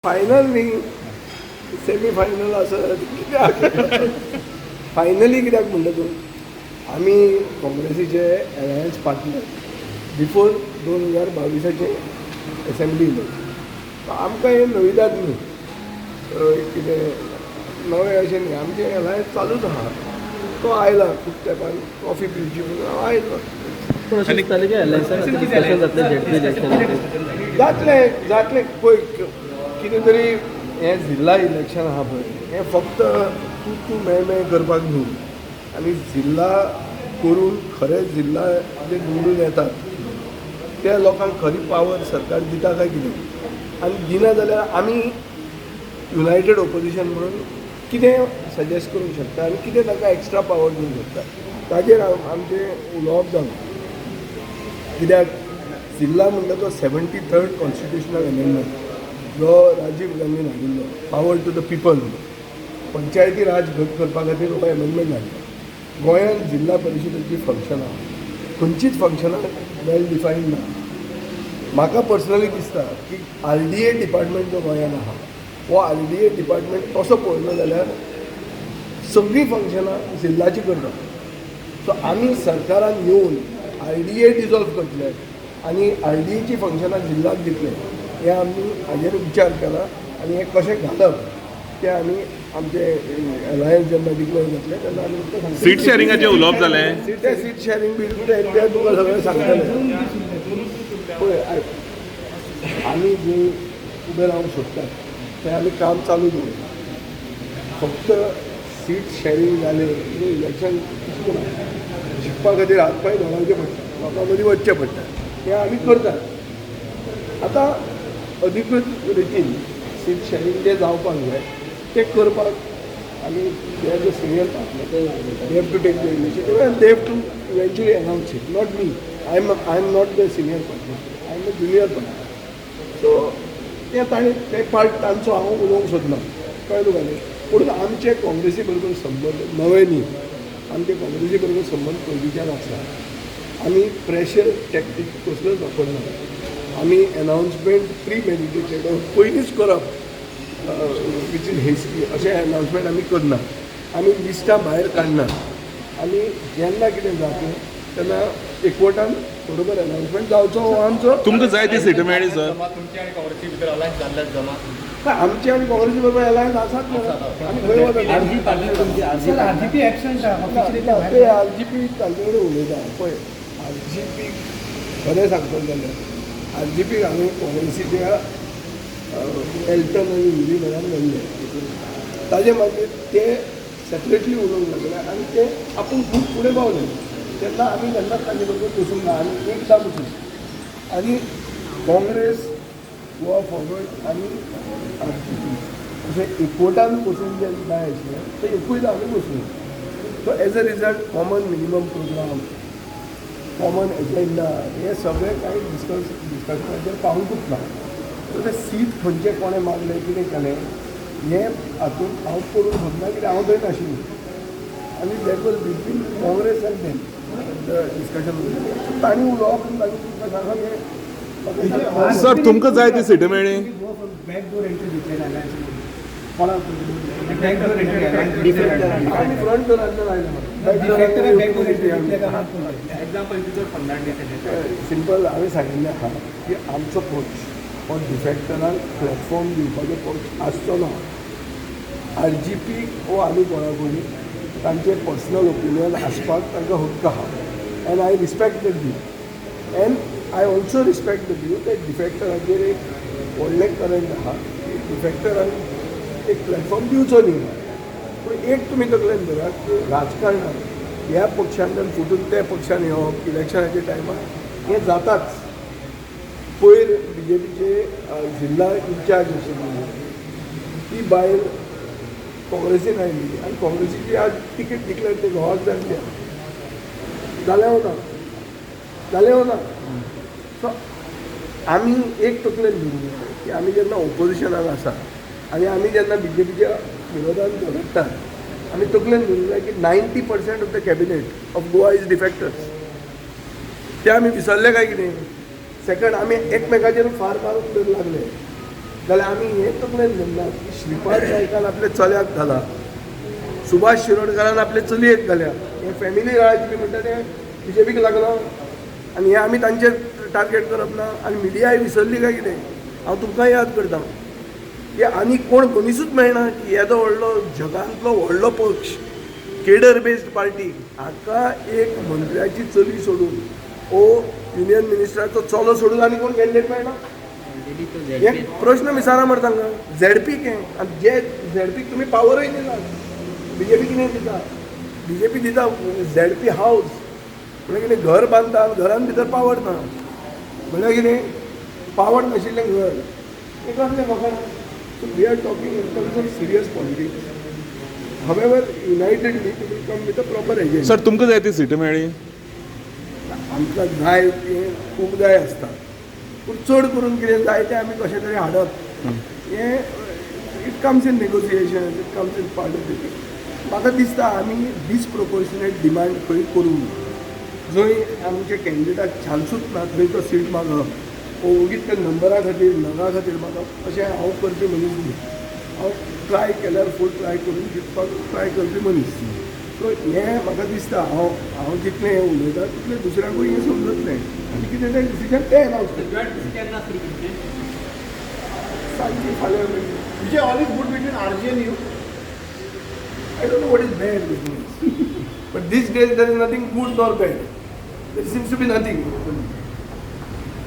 Final न्ही, semi final आसत कित्याक फायनली कित्याक म्हणटा तूं, आमी काँग्रेसीचे एलायन्स पार्टनर बिफोर 2022चे एसेंब्ली इलेक्शन. आमकां हे नविदाद न्ही, कितें नवें अशें न्ही, आमचें एलायन्स चालूच आहा. तो आयला खूब तेंपान कॉफी पिवची म्हणून हांव आयलो. जातलें पळय कितें तरी हें जिल्ला इलेक्शन आहा पळय, हें फक्त तूं मेळ करपाक न्ही, आनी जिल्ला करून खरे जिल्ला जे निवडून येतात त्या लोकांक खरी पावर सरकार दिता काय कितें, आनी दिना जाल्यार आमी युनायटेड ऑपोजिशन म्हणून कितें सजेस्ट करूंक शकता आनी कितें ताका एक्स्ट्रा पावर दिवंक शकता, ताजेर आमचें उलोवप जालें. कित्याक जिल्ला म्हणटा तो 73rd कॉन्स्टिट्युशनल एमेंडमेंट जो राजीव गांधीन हाडिल्लो, पावर टू द पिपल. पंचायती राज घट करपा खातीर हो एमेंडमेंट हाडलो. गोंयांत जिल्ला परिशदेची फंक्शनां खंयचीच फंक्शनां वेल डिफायन्ड ना. म्हाका पर्सनली दिसता की RDA डिपार्टमेंट जो गोंयांत आहा, हो RDA डिपार्टमेंट तसो पळयलो जाल्यार सगळीं फंक्शनां जिल्लाची करता. सो आमी सरकारान येवन RDA डिजॉल्व करतले आनी RDAची फंक्शनां जिल्लाक दितले, हे आमी हाजेर विचार केला. आनी हें कशें घालप तें आमी आमचे एलायन्स जेन्ना डिक्लेअर जातले तेन्ना आमी तुमकां सांगतले. सीट शेअरिंगाचें उलोवप जालें. सीट शेअरिंग बी तें तुका सगळें सांगतलें. पळय आमी जे उबे रावंक सोदतात तें आमी काम चालू दवरता. फक्त सीट शेअरिंग जालें की इलेक्शन जिखपा खातीर हातपाय धोडावचे पडटा, लोकां मदीं वचचें पडटा, हें आमी करतात. आतां अधिकृत रितीन सीट शेअरिंग जें जावपाक जाय तें करपाक आमी हे जे senior partner they have to take the initiative and they have to eventually announce it, not me. I am not the senior partner, I am the junior partner. So ते part तांचो हांव उलोवंक सोदना, कळ्ळें तुका न्ही. पूण आमचे काँग्रेसी बरोबर संबंद नवे न्ही, आमचे काँग्रेसी बरोबर संबंद पयलींच्यान आसा. आमी प्रेशर टॅक्टीक कसलोच वापरना. आमी अनाउन्समेंट प्री मेडिटेटेड पयलींच करप वीच इज हेस्टी अशें अनाउन्समेंट आमी करना. आमी लिस्टां भायर काडना. आमी जेन्ना कितें जातलें तेन्ना एकवटान बरोबर अनाउन्समेंट जावचो हो आमचो. तुमकां जाय ती सीट मेळ्ळी सर. आमची आनी काँग्रेसी बरोबर एलायन्स आसात न्हू. आमी खंय वता RGP ते RGP तांचे कडेन उलयता. पळय RGP खरें सांगतलें जाल्यार RGP हांवें काँग्रेसीच्या एल्टन आनी विलीनरान व्हेल्ले. ताजे मागीर ते सेपरेटली उलोवंक लागले आनी ते आपूण खूब फुडें पावले. तेन्ना आमी केन्नाच ताजे बरोबर बसूंक ना, आमी एकदां बसून आनी काँग्रेस गोवा फॉरवर्ड आनी RGP अशें एकवटान बसून जें जाय आशिल्लें तें एकूयदां आमी बसून. So as a result common minimum programme, common agenda हे सगळें कांय डिस्कशनाचेर पावूंकूच ना. सो तें सीट खंयचें कोणें मागलें कितें केलें हें हातूंत हांव पडूंक सोदना, कित्याक हांव थंय नाशिल्लो. आनी that was between Congress end them discussion. तांणी उलोवप तांणी तुमकां सांगप हें सर तुमकां जाय ती सीट मेळ्ळी. बॅकडोर एंट्री दितले कोणाक बॅकडोर एंट्री आमी फ्रंट डोरांतल्यान आयले. सिंपल हांवें सांगिल्लें आहा की आमचो पक्ष हो डिफेक्टरांक प्लॅटफॉर्म दिवपाचो पक्ष आसचो ना. RGP वो आमी कोणाकूय तांचे पर्सनल ओपिनियन आसपाक तांकां हक्क आहा and I respect the view and I also respect the view that डिफेक्टराचेर एक व्हडलें करंट आहा. डिफेक्टरांक एक प्लॅटफॉर्म दिवचो न्ही. पूण एक तुमी तकलेन धरात की राजकारणांत ह्या पक्षांतल्यान फुटून त्या पक्षान येवप इलेक्शनाच्या टायमार हें जाताच. पयर BJPचे जिल्ला इन्चार्ज आशिल्ली ती बायल काँग्रेसीन आयिल्ली आनी काँग्रेसीची आज तिकेट डिक्लेअर ते घोवाक जाल्ली जालें हो ना. सो आमी एक तकलेन धरूंक जाय की आमी जेन्ना ऑपोजिशनाक आसा आनी आमी जेन्ना BJPच्या विरोधान झगडटात आमी तकलेन धरूंक जाय की 90% of the cabinet of Goa is defectors. ते आमी विसरले काय कितें. सेकंड आमी एकमेकाचेर फार मारूंक तर लागले. जाल्यार आमी हें तकलेन धरना की श्रीपाद नायकान आपल्या चल्याक घाला, सुभाष शिरोडकरान आपले चलयेक घाल्या, हे फॅमिली राजकीय म्हणटा तें BJPक लागना आनी हे आमी तांचेर टार्गेट करप ना आनी मिडियाय विसरली काय कितें. हांव तुमकां याद करता की आनी कोण मनीसूच मेळना की येदो व्हडलो जगांतलो व्हडलो पक्ष केडर बेस्ड पार्टी हाका एक मंत्र्याची चली सोडून ओ युनियन मिनिस्टराचो चलो सोडून आनी कोण कॅन्डिडेट मेळना. हे प्रश्न विचारा मरे तांकां. झेडपीक हें आनी जे झेडपीक तुमी पावरय दिनात. BJP कितें दिता? BJP दिता ZP हावस म्हणजे कितें घर बांदता आनी घरान भितर पावर ना म्हणजे कितें पावर नाशिल्लें घर हें कसलें म्हाका. So we are talking in terms of serious politics. However unitedly we will come with a proper agenda. Sir तुमकां जाय ती सीट मेळ्ळी. आमकां जाय तें खूब जाय आसता पूण चड करून कितें जाय तें आमी कशें तरी हाडप हें it comes in negotiation, it comes in part of the. म्हाका दिसता आमी डिसप्रोपोर्शनेट डिमांड खंय करूंक ना. जंय आमच्या कॅन्डिडेटाक चान्सूच ना थंय तो सीट मागप ओगीच त्या नंबरा खातीर नगा खातीर मागप अशें हांव करपी मनीस न्ही. हांव ट्राय केल्यार फूल ट्राय करून जिखपाक ट्राय करपी मनीस. सो हें म्हाका दिसता हांव जितलें हें उलयतां तितलें दुसऱ्यांकूय हें समजतलें आनी कितें तें डिसिजन तें अनावन्स करतलें. सांजची फाल्यां विजय, all is good between RJ and you. I don't know what is bad with me. But these days there is nothing good nor bad. There seems to be nothing.